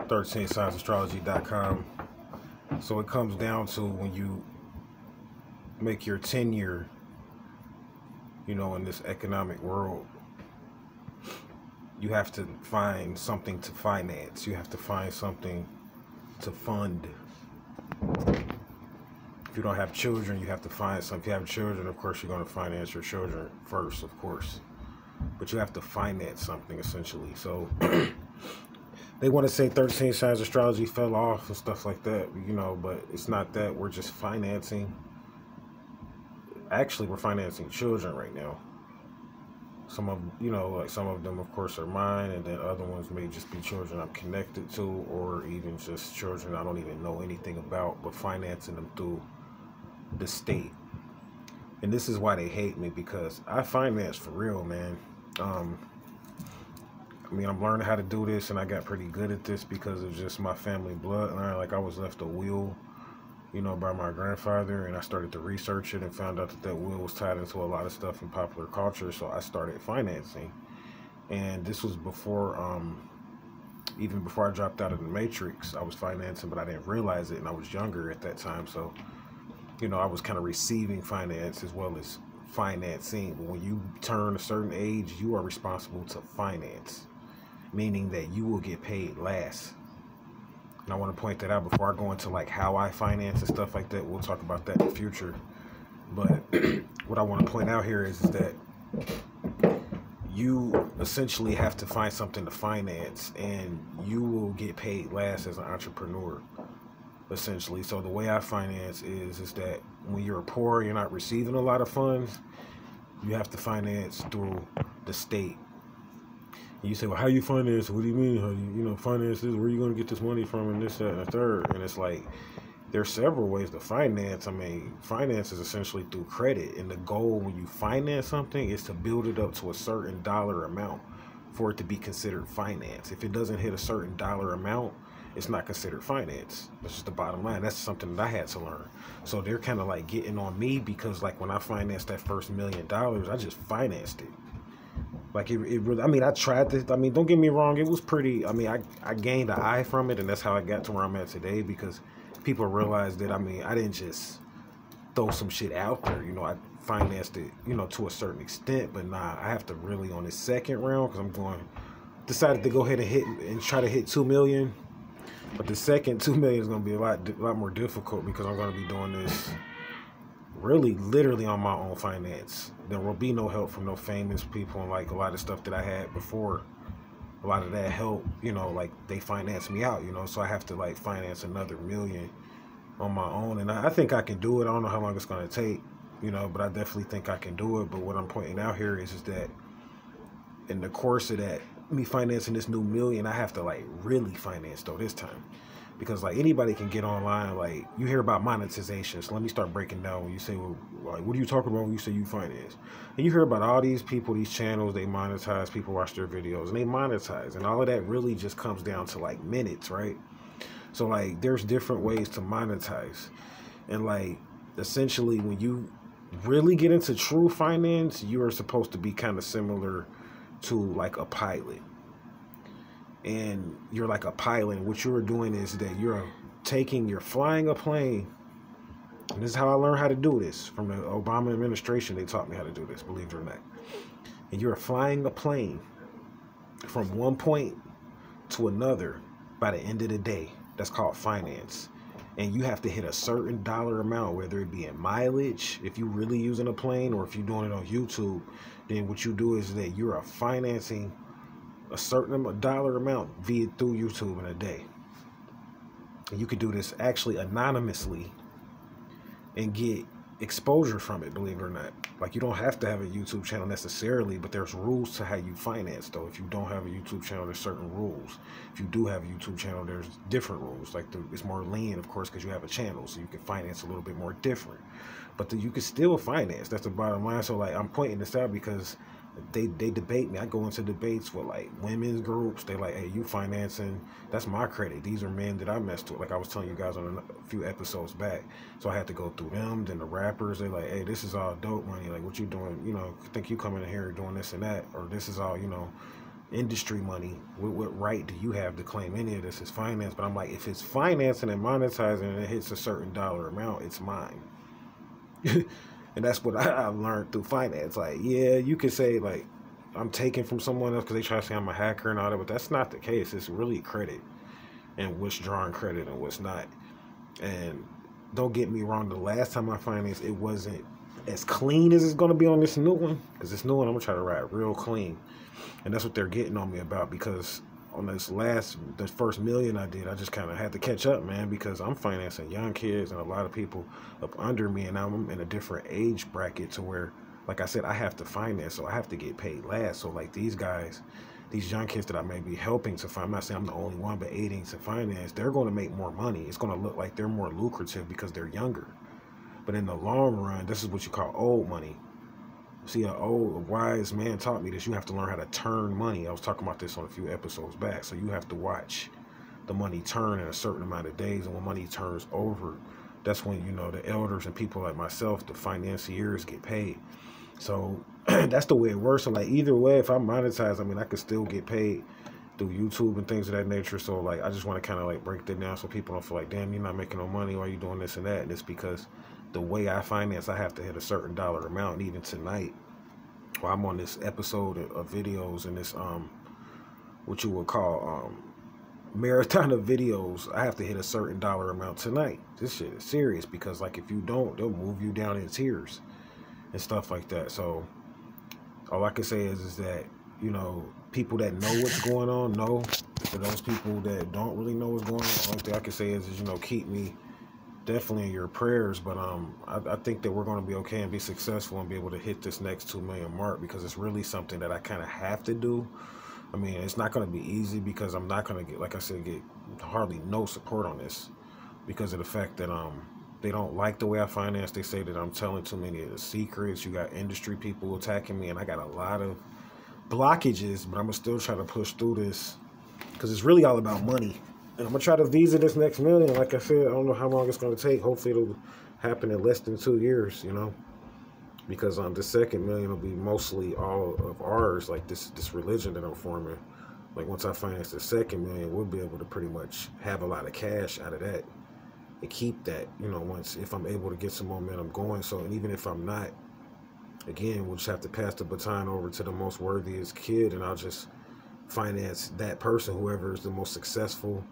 13signastrology.com. So it comes down to when you make your tenure, in this economic world, you have to find something to finance. You have to find something to fund. If you don't have children, you have to find something. If you have children, of course, you're going to finance your children first, of course. But you have to finance something, essentially. So they want to say 13 signs astrology fell off and stuff like that, but it's not that. We're just financing. Actually, we're financing children right now. Some of, some of them, of course, are mine, and then other ones may just be children I'm connected to, or even just children I don't even know anything about, but financing them through the state. And this is why they hate me, because I finance for real, man. I'm learning how to do this, and I got pretty good at this because of just my family bloodline. Like, I was left a will, by my grandfather, and I started to research it and found out that will was tied into a lot of stuff in popular culture. So I started financing, and this was before, even before I dropped out of the Matrix. I was financing, but I didn't realize it, and I was younger at that time. So, I was kind of receiving finance as well as financing. But when you turn a certain age, you are responsible to finance, meaning that you will get paid last. And I want to point that out before I go into like how I finance and stuff like that. We'll talk about that in the future. But what I want to point out here is that you essentially have to find something to finance, and you will get paid last as an entrepreneur, essentially. So the way I finance is that when you're poor, you're not receiving a lot of funds, you have to finance through the state. And you say, well, how you finance? What do you mean? How you, finance this? Where are you going to get this money from? And this, that, and the third. And it's like, there's several ways to finance. Finance is essentially through credit. And the goal when you finance something is to build it up to a certain dollar amount for it to be considered finance. If it doesn't hit a certain dollar amount, it's not considered finance. That's just the bottom line. That's something that I had to learn. So they're kind of like getting on me because, like, when I financed that first $1 million, I just financed it. Like, it really, I tried this. Don't get me wrong. It was pretty, I gained an eye from it, and that's how I got to where I'm at today, because people realized that, I didn't just throw some shit out there. I financed it, to a certain extent, but nah, I have to really, on this second round, because decided to go ahead and try to hit 2 million. But the second 2 million is going to be a lot more difficult, because I'm going to be doing this really literally on my own finance. There will be no help from no famous people, and like a lot of stuff that I had before. A lot of that help, like they financed me out, so I have to like finance another $1 million on my own. And I think I can do it. I don't know how long it's going to take, but I definitely think I can do it. But what I'm pointing out here is that in the course of that, me financing this new $1 million, I have to like really finance though this time, because like anybody can get online. Like, you hear about monetization, so let me start breaking down. When you say, well, like, what are you talking about when you say you finance? And you hear about all these people, these channels, they monetize, people watch their videos and they monetize, and all of that really just comes down to like minutes, right? So like, there's different ways to monetize, and like essentially when you really get into true finance, you are supposed to be kind of similar to like a pilot. And you're like a pilot. What you're doing is that you're flying a plane. And this is how I learned how to do this. From the Obama administration, they taught me how to do this, believe it or not. And you're flying a plane from one point to another by the end of the day. That's called finance. And you have to hit a certain dollar amount, whether it be in mileage, if you're really using a plane, or if you're doing it on YouTube. Then what you do is that you're financing a certain dollar amount via through YouTube in a day. And you can do this actually anonymously and get exposure from it, believe it or not. Like, you don't have to have a YouTube channel necessarily, but there's rules to how you finance though. If you don't have a YouTube channel, there's certain rules. If you do have a YouTube channel, there's different rules. Like, it's more lenient, of course, because you have a channel, so you can finance a little bit more different. But you can still finance. That's the bottom line. So like, I'm pointing this out because they debate me. I go into debates with like women's groups. They like, hey, you financing, that's my credit. These are men that I messed with. Like I was telling you guys on a few episodes back. So I had to go through them. Then the rappers, they like, hey, this is all dope money. Like, what you doing? Think you coming in here doing this and that, or this is all, industry money. What right do you have to claim any of this as finance? But I'm like, if it's financing and monetizing and it hits a certain dollar amount, it's mine. And that's what I've learned through finance. Like, yeah, you could say like I'm taking from someone else because they try to say I'm a hacker and all that, but that's not the case. It's really credit and what's drawing credit and what's not. And don't get me wrong, the last time I financed, it wasn't as clean as it's going to be on this new one. Because this new one, I'm going to try to ride real clean. And that's what they're getting on me about, because on the first million I did, I just kind of had to catch up, man, because I'm financing young kids and a lot of people up under me, and I'm in a different age bracket to where, like I said, I have to finance, so I have to get paid last. So like these guys, these young kids that I may be helping to finance, I'm not saying I'm the only one, but aiding to finance, they're going to make more money. It's going to look like they're more lucrative because they're younger. But in the long run, this is what you call old money. See, a wise man taught me this. You have to learn how to turn money. I was talking about this on a few episodes back. So you have to watch the money turn in a certain amount of days. And when money turns over, that's when, you know, the elders and people like myself, the financiers, get paid. So that's the way it works. So like either way, if I monetize, I mean, I could still get paid through YouTube and things of that nature. So like, I just want to kind of like break that down so people don't feel like, damn, you're not making no money. Why are you doing this and that? And it's because the way I finance, I have to hit a certain dollar amount. And even tonight, while I'm on this episode of videos and this what you would call marathon of videos, I have to hit a certain dollar amount tonight. This shit is serious, because like if you don't, they'll move you down in tears and stuff like that. So all I can say is that, you know, people that know what's going on know. For those people that don't really know what's going on, the only thing I can say is you know, keep me definitely in your prayers. But I think that we're going to be okay and be successful and be able to hit this next 2 million mark, because it's really something that I kind of have to do. I mean, it's not going to be easy, because I'm not going to get, like I said, get hardly no support on this, because of the fact that they don't like the way I finance. They say that I'm telling too many of the secrets. You got industry people attacking me, and I got a lot of blockages, but I'm gonna still try to push through this, because it's really all about money. And I'm gonna try to visa this next million. Like I said, I don't know how long it's gonna take. Hopefully it'll happen in less than 2 years, you know, because the second million will be mostly all of ours, like this religion that I'm forming. Like once I finance the second million, we'll be able to pretty much have a lot of cash out of that and keep that, you know, if I'm able to get some momentum going. So, and even if I'm not, again, we'll just have to pass the baton over to the most worthiest kid, and I'll just finance that person, whoever is the most successful,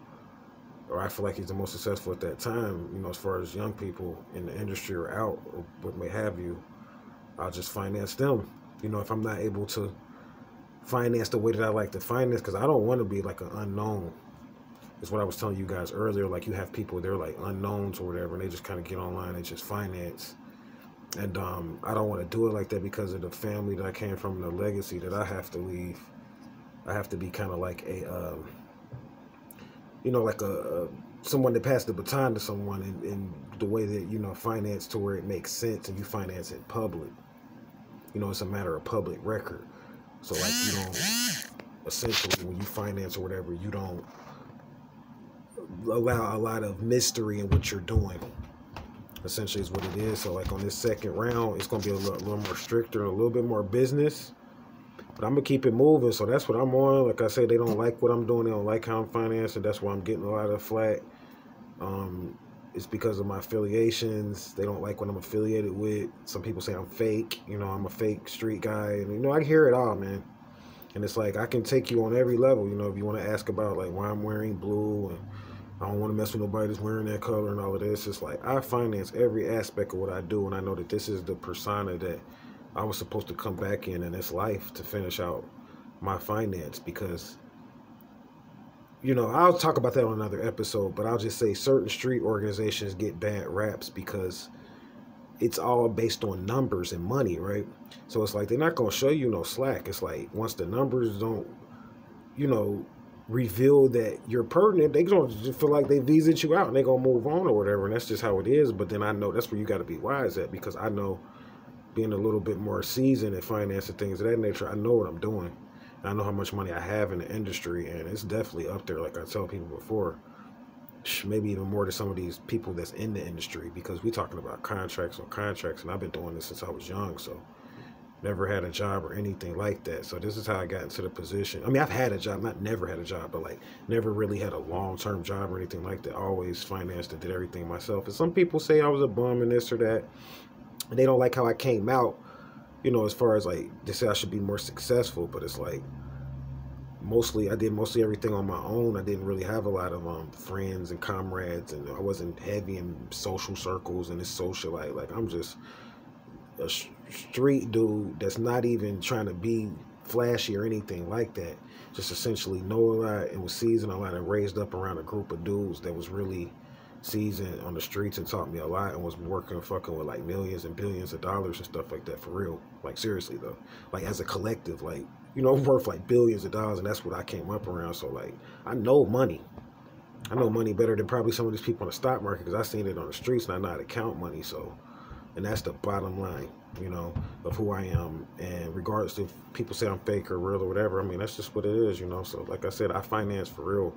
or I feel like he's the most successful at that time, you know, as far as young people in the industry or out, or what may have you. I'll just finance them. You know, if I'm not able to finance the way that I like to finance, because I don't want to be like an unknown. It's what I was telling you guys earlier. Like you have people, they're like unknowns or whatever, and they just kind of get online and just finance. And I don't want to do it like that, because of the family that I came from, the legacy that I have to leave. I have to be kind of like a, you know, like a someone that passed the baton to someone in the way that, you know, finance to where it makes sense, and you finance it public. You know, it's a matter of public record. So like you don't, essentially when you finance or whatever, you don't allow a lot of mystery in what you're doing. Essentially is what it is. So like on this second round, it's going to be a little more stricter, a little bit more business. But I'm going to keep it moving. So that's what I'm on. Like I say, they don't like what I'm doing. They don't like how I'm financing. That's why I'm getting a lot of flack. It's because of my affiliations. They don't like what I'm affiliated with. Some people say I'm fake. You know, I'm a fake street guy. And, you know, I hear it all, man. And it's like, I can take you on every level. You know, if you want to ask about, like, why I'm wearing blue, and I don't want to mess with nobody that's wearing that color and all of this. It's like, I finance every aspect of what I do. And I know that this is the persona that I was supposed to come back in this life to finish out my finance, because, you know, I'll talk about that on another episode, but I'll just say certain street organizations get bad raps because it's all based on numbers and money, right? So it's like, they're not going to show you no slack. It's like, once the numbers don't, you know, reveal that you're pertinent, they going to feel like they visit you out and they're going to move on or whatever. And that's just how it is. But then I know that's where you got to be wise at, because I know, being a little bit more seasoned in finance and things of that nature, I know what I'm doing. I know how much money I have in the industry, and it's definitely up there, like I tell people before, maybe even more to some of these people that's in the industry, because we're talking about contracts on contracts, and I've been doing this since I was young. So never had a job or anything like that. So this is how I got into the position. I mean, I've had a job, not never had a job, but like never really had a long-term job or anything like that. Always financed and did everything myself. And some people say I was a bum and this or that, and they don't like how I came out, as far as like they say I should be more successful, but it's like I did mostly everything on my own. I didn't really have a lot of friends and comrades, and I wasn't heavy in social circles and this socialite. Like I'm just a street dude that's not even trying to be flashy or anything like that. Just essentially know a lot and was seasoned a lot and raised up around a group of dudes that was really seasoned on the streets and taught me a lot and was working fucking with like millions and billions of dollars and stuff like that for real. Like seriously though. Like as a collective, like, worth like billions of dollars, and that's what I came up around. So like I know money. I know money better than probably some of these people in the stock market because I seen it on the streets and I know how to count money. So, and that's the bottom line, of who I am. And regardless if people say I'm fake or real or whatever, I mean, that's just what it is, So like I said, I finance for real.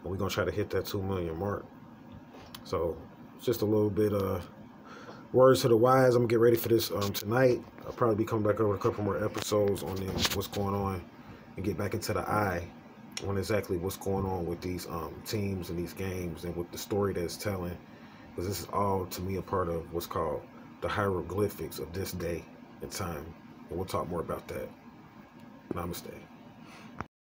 And we're going to try to hit that 2 million mark. So it's just a little bit words to the wise. I'm going to get ready for this tonight. I'll probably be coming back over a couple more episodes on what's going on and get back into the eye on exactly what's going on with these teams and these games and with the story that it's telling. Because this is all, to me, a part of what's called the hieroglyphics of this day and time. And we'll talk more about that. Namaste.